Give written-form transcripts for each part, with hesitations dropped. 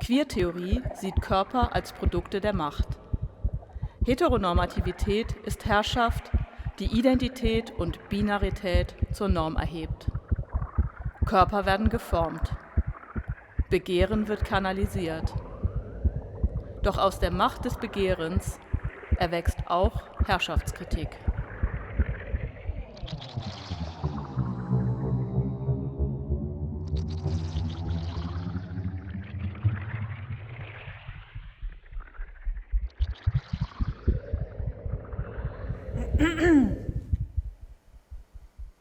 Queertheorie sieht Körper als Produkte der Macht. Heteronormativität ist Herrschaft, die Identität und Binarität zur Norm erhebt. Körper werden geformt. Begehren wird kanalisiert. Doch aus der Macht des Begehrens erwächst auch Herrschaftskritik.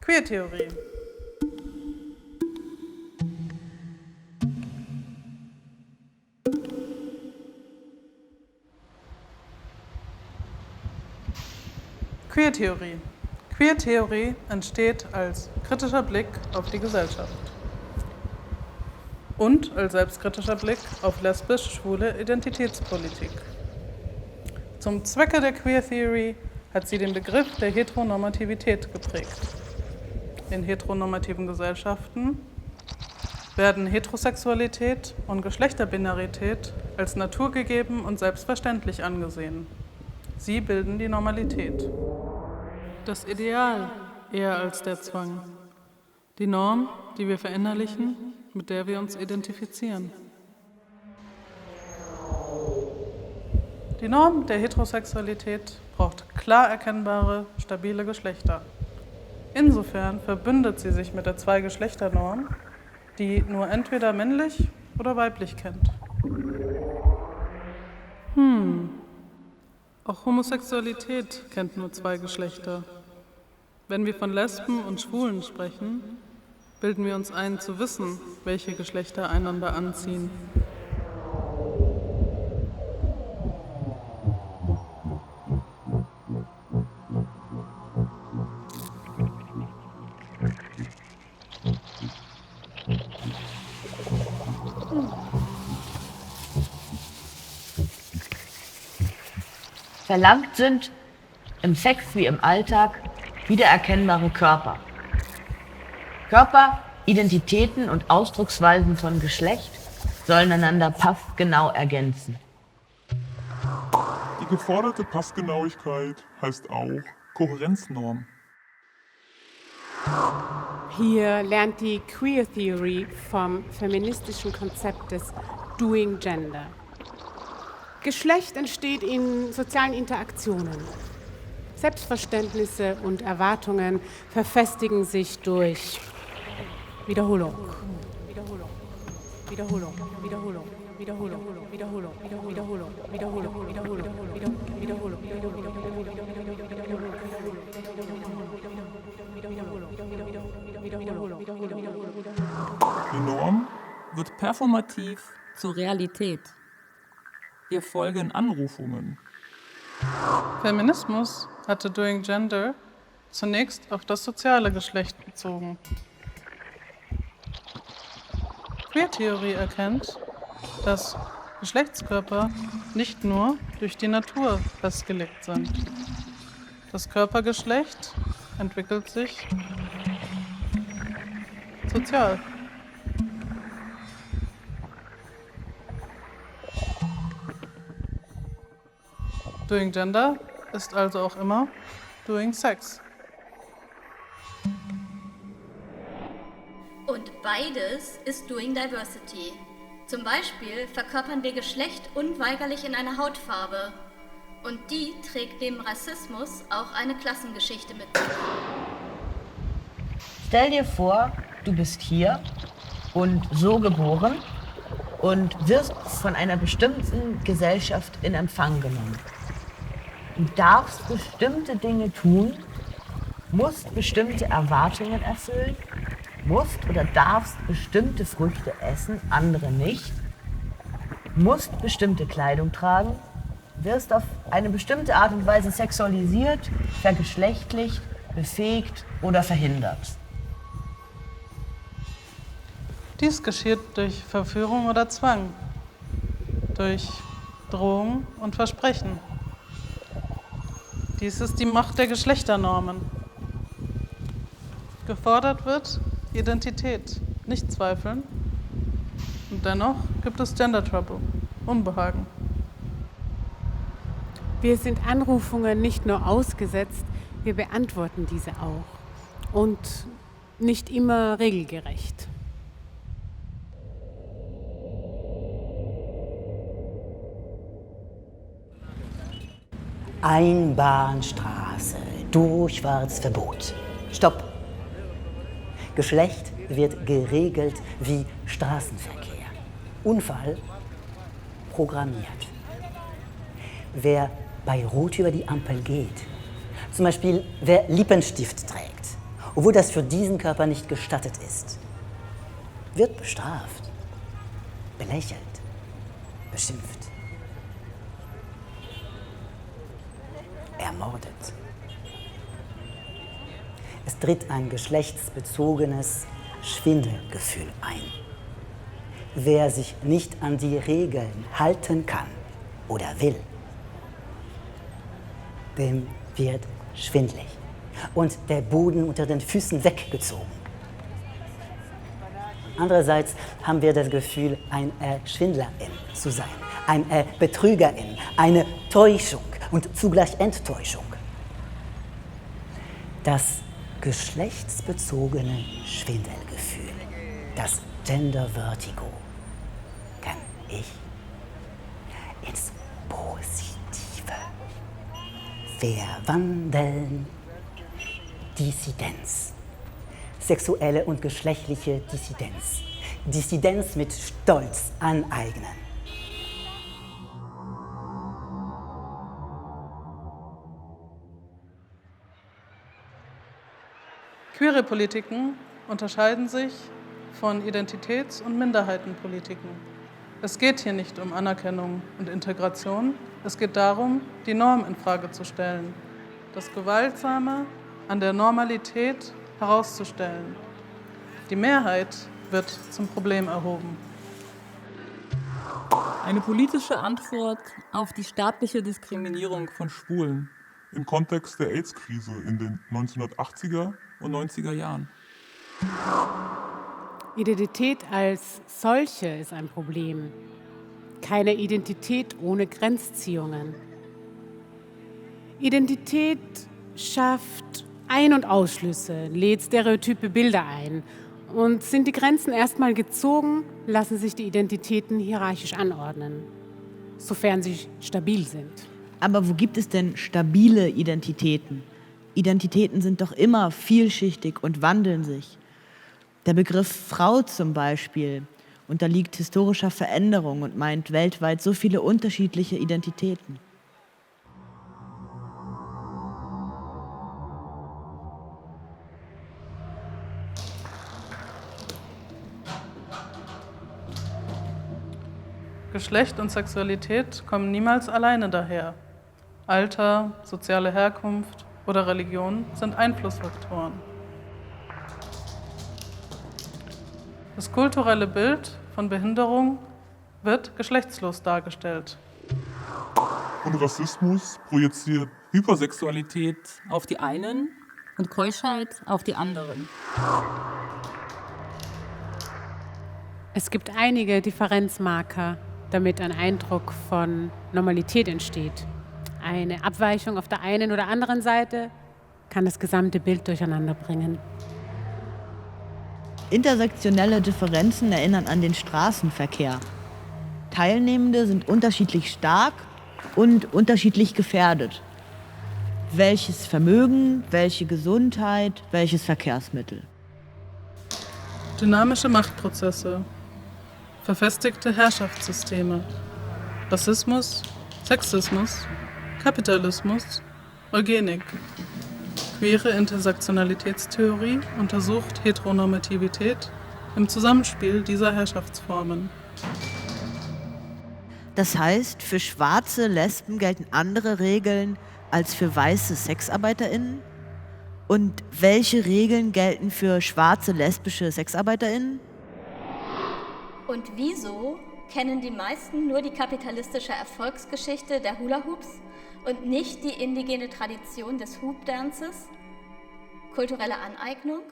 Queertheorie. Queertheorie. Queertheorie entsteht als kritischer Blick auf die Gesellschaft und als selbstkritischer Blick auf lesbisch-schwule Identitätspolitik. Zum Zwecke der Queertheorie hat sie den Begriff der Heteronormativität geprägt. In heteronormativen Gesellschaften werden Heterosexualität und Geschlechterbinarität als naturgegeben und selbstverständlich angesehen. Sie bilden die Normalität. Das Ideal eher als der Zwang. Die Norm, die wir verinnerlichen, mit der wir uns identifizieren. Die Norm der Heterosexualität braucht klar erkennbare, stabile Geschlechter. Insofern verbündet sie sich mit der Zwei-Geschlechter-Norm, die nur entweder männlich oder weiblich kennt. Auch Homosexualität kennt nur zwei Geschlechter. Wenn wir von Lesben und Schwulen sprechen, bilden wir uns ein, zu wissen, welche Geschlechter einander anziehen. Verlangt sind, im Sex wie im Alltag, wiedererkennbare Körper. Körper, Identitäten und Ausdrucksweisen von Geschlecht sollen einander passgenau ergänzen. Die geforderte Passgenauigkeit heißt auch Kohärenznorm. Hier lernt die Queer Theory vom feministischen Konzept des Doing Gender. Geschlecht entsteht in sozialen Interaktionen. Selbstverständnisse und Erwartungen verfestigen sich durch Wiederholung. Wiederholung, Wiederholung, Wiederholung, Wiederholung, Wiederholung, Wiederholung, Wiederholung, Wiederholung, Die Norm wird performativ zur Realität. Wir folgen Anrufungen. Feminismus hatte Doing Gender zunächst auf das soziale Geschlecht bezogen. Queertheorie erkennt, dass Geschlechtskörper nicht nur durch die Natur festgelegt sind. Das Körpergeschlecht entwickelt sich sozial. Doing Gender ist also auch immer Doing Sex. Und beides ist Doing Diversity. Zum Beispiel verkörpern wir Geschlecht unweigerlich in einer Hautfarbe. Und die trägt neben Rassismus auch eine Klassengeschichte mit sich. Stell dir vor, du bist hier und so geboren und wirst von einer bestimmten Gesellschaft in Empfang genommen. Du darfst bestimmte Dinge tun, musst bestimmte Erwartungen erfüllen, musst oder darfst bestimmte Früchte essen, andere nicht, musst bestimmte Kleidung tragen, wirst auf eine bestimmte Art und Weise sexualisiert, vergeschlechtlicht, befähigt oder verhindert. Dies geschieht durch Verführung oder Zwang, durch Drohung und Versprechen. Dies ist die Macht der Geschlechternormen. Gefordert wird Identität, nicht zweifeln, Und dennoch gibt es Gender Trouble, Unbehagen. Wir sind Anrufungen nicht nur ausgesetzt, wir beantworten diese auch. Und nicht immer regelgerecht. Einbahnstraße, Durchfahrtsverbot. Stopp. Geschlecht wird geregelt wie Straßenverkehr. Unfall programmiert. Wer bei Rot über die Ampel geht, zum Beispiel wer Lippenstift trägt, obwohl das für diesen Körper nicht gestattet ist, wird bestraft, belächelt, beschimpft, ermordet. Es tritt ein geschlechtsbezogenes Schwindelgefühl ein. Wer sich nicht an die Regeln halten kann oder will, dem wird schwindelig und der Boden unter den Füßen weggezogen. Andererseits haben wir das Gefühl, ein Schwindlerin zu sein, ein Betrügerin, eine Täuschung und zugleich Enttäuschung. Das geschlechtsbezogene Schwindelgefühl, das Gender Vertigo, kann ich ins Positive verwandeln. Dissidenz. Sexuelle und geschlechtliche Dissidenz. Dissidenz mit Stolz aneignen. Queere Politiken unterscheiden sich von Identitäts- und Minderheitenpolitiken. Es geht hier nicht um Anerkennung und Integration, es geht darum, die Norm in Frage zu stellen, das Gewaltsame an der Normalität herauszustellen. Die Mehrheit wird zum Problem erhoben. Eine politische Antwort auf die staatliche Diskriminierung von Schwulen. Im Kontext der AIDS-Krise in den 1980er und 90er Jahren. Identität als solche ist ein Problem. Keine Identität ohne Grenzziehungen. Identität schafft Ein- und Ausschlüsse, lädt stereotype Bilder ein. Und sind die Grenzen erstmal gezogen, lassen sich die Identitäten hierarchisch anordnen, sofern sie stabil sind. Aber wo gibt es denn stabile Identitäten? Identitäten sind doch immer vielschichtig und wandeln sich. Der Begriff Frau zum Beispiel unterliegt historischer Veränderung und meint weltweit so viele unterschiedliche Identitäten. Geschlecht und Sexualität kommen niemals alleine daher. Alter, soziale Herkunft oder Religion sind Einflussfaktoren. Das kulturelle Bild von Behinderung wird geschlechtslos dargestellt. und Rassismus projiziert Hypersexualität auf die einen und Keuschheit auf die anderen. Es gibt einige Differenzmarker, damit ein Eindruck von Normalität entsteht. Eine Abweichung auf der einen oder anderen Seite kann das gesamte Bild durcheinander bringen. Intersektionelle Differenzen erinnern an den Straßenverkehr. Teilnehmende sind unterschiedlich stark und unterschiedlich gefährdet. Welches Vermögen, welche Gesundheit, welches Verkehrsmittel. Dynamische Machtprozesse, verfestigte Herrschaftssysteme, Rassismus, Sexismus, Kapitalismus, Eugenik. Queere Intersektionalitätstheorie untersucht Heteronormativität im Zusammenspiel dieser Herrschaftsformen. Das heißt, für schwarze Lesben gelten andere Regeln als für weiße SexarbeiterInnen? Und welche Regeln gelten für schwarze lesbische SexarbeiterInnen? Und wieso kennen die meisten nur die kapitalistische Erfolgsgeschichte der Hula-Hoops und nicht die indigene Tradition des Hoop-Dances? Kulturelle Aneignung?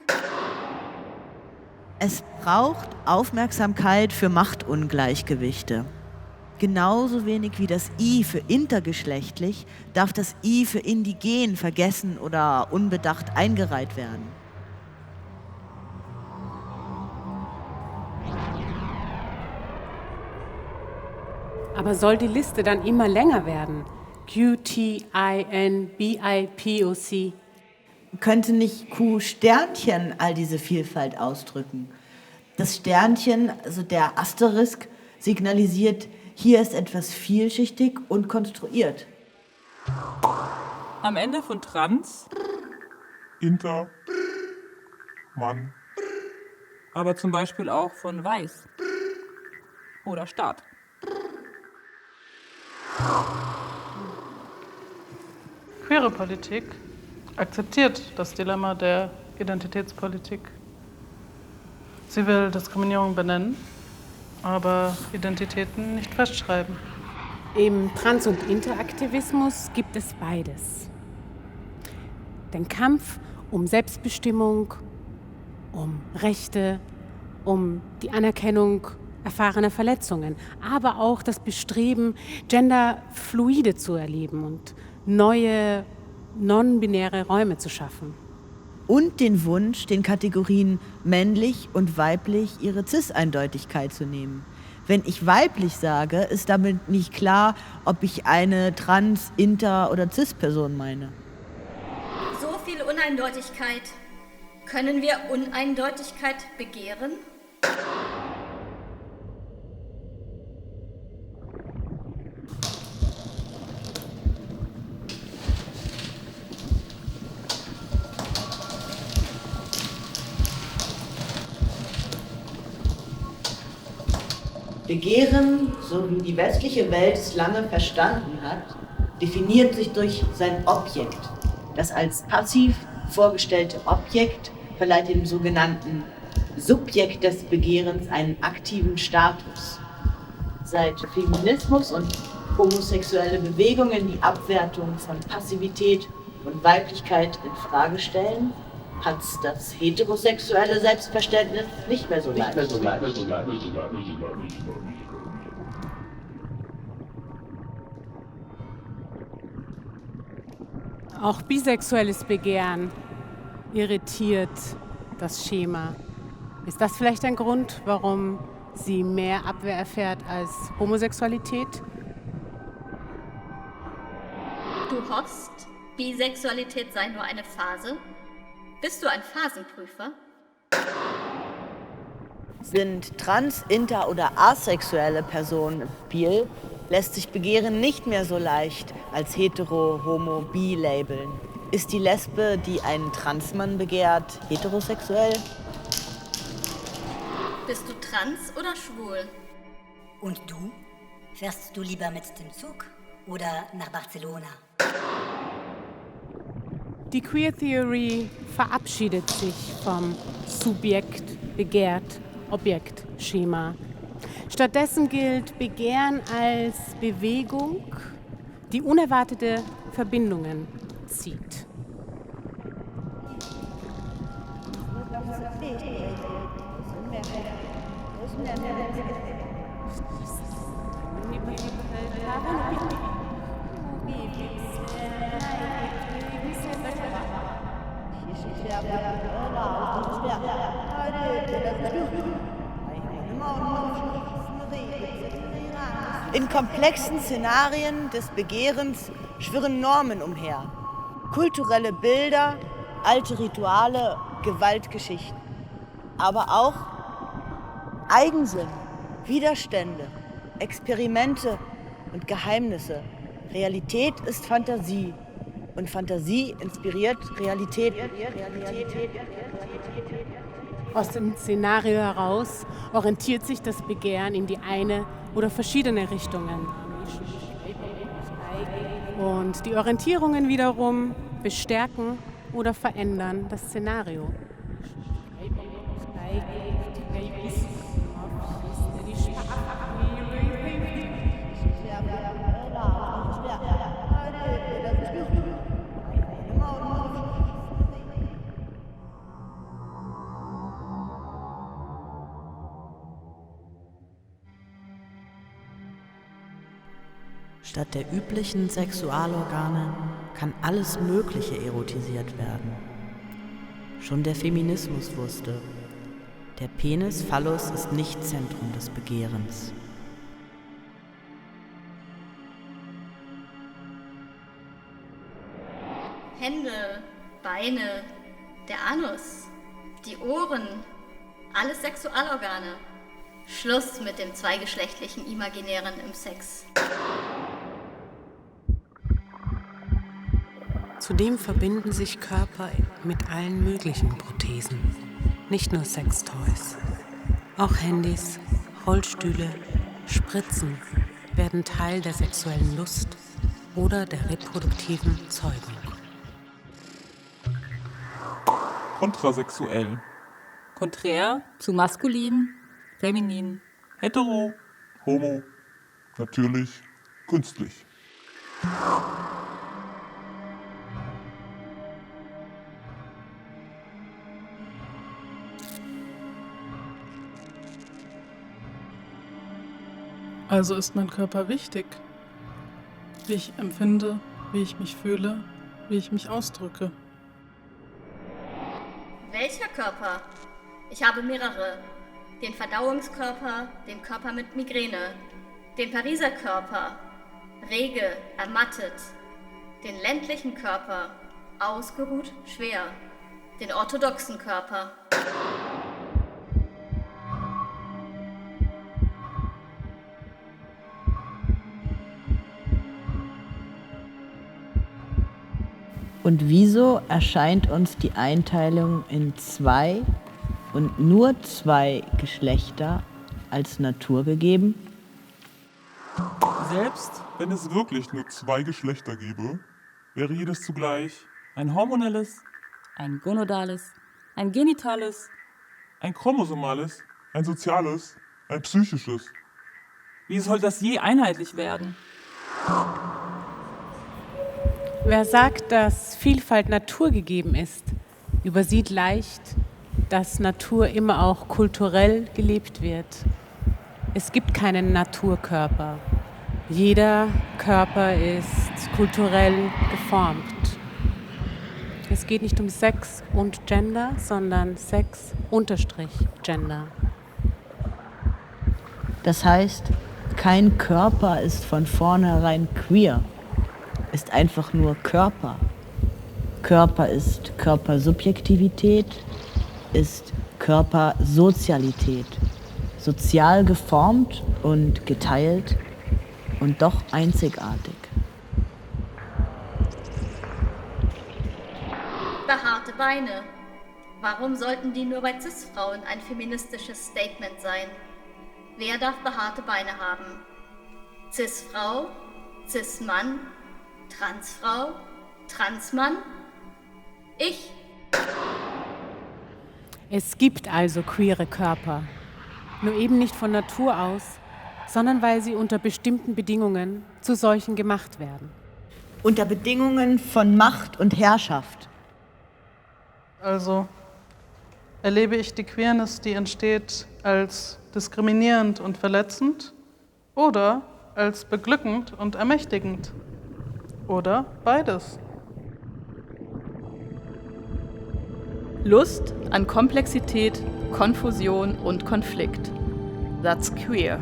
Es braucht Aufmerksamkeit für Machtungleichgewichte. Genauso wenig wie das I für intergeschlechtlich darf das I für indigen vergessen oder unbedacht eingereiht werden. Aber soll die Liste dann immer länger werden? QTINBIPOC. Könnte nicht Q-Sternchen all diese Vielfalt ausdrücken? Das Sternchen, also der Asterisk, signalisiert, hier ist etwas vielschichtig und konstruiert. Am Ende von Trans, Inter, Mann, aber zum Beispiel auch von Weiß oder Staat. Queere Politik akzeptiert das Dilemma der Identitätspolitik. Sie will Diskriminierung benennen, aber Identitäten nicht festschreiben. Im Trans- und Interaktivismus gibt es beides. Den Kampf um Selbstbestimmung, um Rechte, um die Anerkennung erfahrener Verletzungen, aber auch das Bestreben, genderfluide zu erleben und neue, non-binäre Räume zu schaffen. Und den Wunsch, den Kategorien männlich und weiblich ihre Cis-Eindeutigkeit zu nehmen. Wenn ich weiblich sage, ist damit nicht klar, ob ich eine Trans-, Inter- oder Cis-Person meine. So viel Uneindeutigkeit. Können wir Uneindeutigkeit begehren? Begehren, so wie die westliche Welt es lange verstanden hat, definiert sich durch sein Objekt. Das als passiv vorgestellte Objekt verleiht dem sogenannten Subjekt des Begehrens einen aktiven Status. Seit Feminismus und homosexuelle Bewegungen die Abwertung von Passivität und Weiblichkeit in Frage stellen, hat das heterosexuelle Selbstverständnis nicht mehr so leicht. Auch bisexuelles Begehren irritiert das Schema. Ist das vielleicht ein Grund, warum sie mehr Abwehr erfährt als Homosexualität? Du hoffst, Bisexualität sei nur eine Phase? Bist du ein Phasenprüfer? Sind trans-, inter- oder asexuelle Personen bi, lässt sich Begehren nicht mehr so leicht als hetero, homo, bi labeln. Ist die Lesbe, die einen Transmann begehrt, heterosexuell? Bist du trans oder schwul? Und du? Fährst du lieber mit dem Zug oder nach Barcelona? Die Queer Theory verabschiedet sich vom Subjekt, begehrt, Objekt-Schema. Stattdessen gilt Begehren als Bewegung, die unerwartete Verbindungen zieht. In komplexen Szenarien des Begehrens schwirren Normen umher. Kulturelle Bilder, alte Rituale, Gewaltgeschichten. Aber auch Eigensinn, Widerstände, Experimente und Geheimnisse. Realität ist Fantasie und Fantasie inspiriert Realität. Aus dem Szenario heraus orientiert sich das Begehren in die eine oder verschiedene Richtungen. Und die Orientierungen wiederum bestärken oder verändern das Szenario. Statt der üblichen Sexualorgane kann alles Mögliche erotisiert werden. Schon der Feminismus wusste, der Penis Phallus ist nicht Zentrum des Begehrens. Hände, Beine, der Anus, die Ohren, alles Sexualorgane. Schluss mit dem zweigeschlechtlichen Imaginären im Sex. Zudem verbinden sich Körper mit allen möglichen Prothesen. Nicht nur Sextoys. Auch Handys, Rollstühle, Spritzen werden Teil der sexuellen Lust oder der reproduktiven Zeugung. Kontrasexuell. Konträr zu maskulin, feminin, Hetero. Homo. Natürlich. Künstlich. Also ist mein Körper wichtig. Wie ich empfinde, wie ich mich fühle, wie ich mich ausdrücke. Welcher Körper? Ich habe mehrere. Den Verdauungskörper, den Körper mit Migräne, den Pariser Körper, rege, ermattet, den ländlichen Körper, ausgeruht, schwer, den orthodoxen Körper. Und wieso erscheint uns die Einteilung in 2 und nur 2 Geschlechter als naturgegeben? Selbst wenn es wirklich nur 2 Geschlechter gäbe, wäre jedes zugleich ein hormonelles, ein gonadales, ein genitales, ein chromosomales, ein soziales, ein psychisches. Wie soll das je einheitlich werden? Wer sagt, dass Vielfalt naturgegeben ist, übersieht leicht, dass Natur immer auch kulturell gelebt wird. Es gibt keinen Naturkörper. Jeder Körper ist kulturell geformt. Es geht nicht um Sex und Gender, sondern Sex-Gender. Das heißt, kein Körper ist von vornherein queer, ist einfach nur Körper. Körper ist Körpersubjektivität, ist Körpersozialität, sozial geformt und geteilt und doch einzigartig. Behaarte Beine. Warum sollten die nur bei Cis-Frauen ein feministisches Statement sein? Wer darf behaarte Beine haben? Cis-Frau? Cis-Mann? Transfrau? Transmann? Ich? Es gibt also queere Körper, nur eben nicht von Natur aus, sondern weil sie unter bestimmten Bedingungen zu solchen gemacht werden. Unter Bedingungen von Macht und Herrschaft. Also erlebe ich die Queerness, die entsteht, als diskriminierend und verletzend oder als beglückend und ermächtigend? Oder beides? Lust an Komplexität, Konfusion und Konflikt. That's queer.